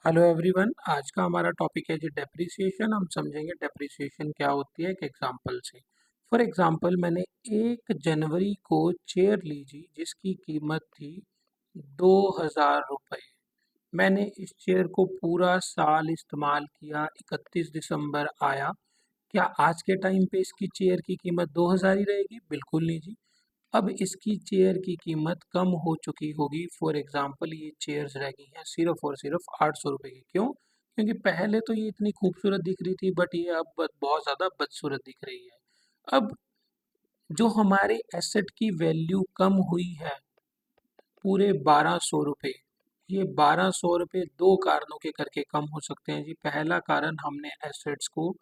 Hello everyone. आज का हमारा टॉपिक है जी डेप्रिसिएशन। हम समझेंगे डेप्रिसिएशन क्या होती है एक एग्जांपल से। फॉर एग्जांपल मैंने 1 जनवरी को चेयर ली जी जिसकी कीमत थी 2000 रुपये। मैंने इस चेयर को पूरा साल इस्तेमाल किया। 31 दिसंबर आया, क्या आज के टाइम पे इसकी चेयर की कीमत 2000 ही रहेगी? बिल्कुल नहीं जी। अब इसकी चेयर की कीमत कम हो चुकी होगी। फॉर एग्जांपल ये चेयर्स रह गई हैं सिर्फ और सिर्फ 800 रुपये की। क्यों? क्योंकि पहले तो ये इतनी खूबसूरत दिख रही थी बट ये अब बहुत ज़्यादा बदसूरत दिख रही है। अब जो हमारे एसेट की वैल्यू कम हुई है पूरे 1200 रुपये, ये 1200 रुपये दो कारणों के करके कम हो सकते हैं जी। पहला कारण, हमने एसेट्स को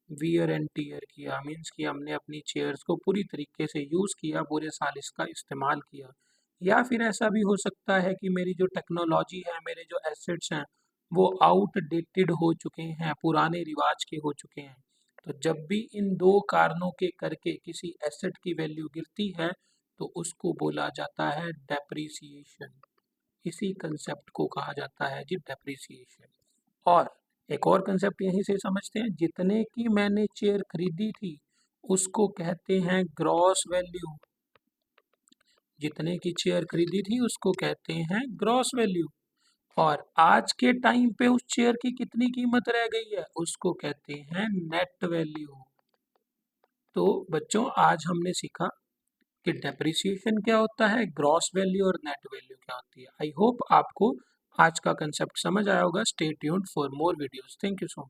वियर एंड टीयर किया, मीन्स कि हमने अपनी चेयर्स को पूरी तरीके से यूज़ किया, पूरे साल इसका इस्तेमाल किया। या फिर ऐसा भी हो सकता है कि मेरी जो टेक्नोलॉजी है, मेरे जो एसेट्स हैं वो आउटडेटेड हो चुके हैं, पुराने रिवाज के हो चुके हैं। तो जब भी इन दो कारणों के करके किसी एसेट की वैल्यू गिरती है तो उसको बोला जाता है डेप्रिसिएशन। इसी कंसेप्ट को कहा जाता है जी डेप्रिसिएशन। और एक और कंसेप्ट यहीं से समझते हैं, जितने की मैंने चेयर खरीदी थी उसको कहते हैं ग्रॉस वैल्यू। जितने की चेयर खरीदी थी उसको कहते हैं ग्रॉस वैल्यू। और आज के टाइम पे उस चेयर की कितनी कीमत रह गई है उसको कहते हैं नेट वैल्यू। तो बच्चों, आज हमने सीखा कि डेप्रिसिएशन क्या होता है, ग्रॉस वैल्यू और नेट वैल्यू क्या होती है। आई होप आपको आज का कंसेप्ट समझ आया होगा। Stay tuned for more videos. Thank you so much.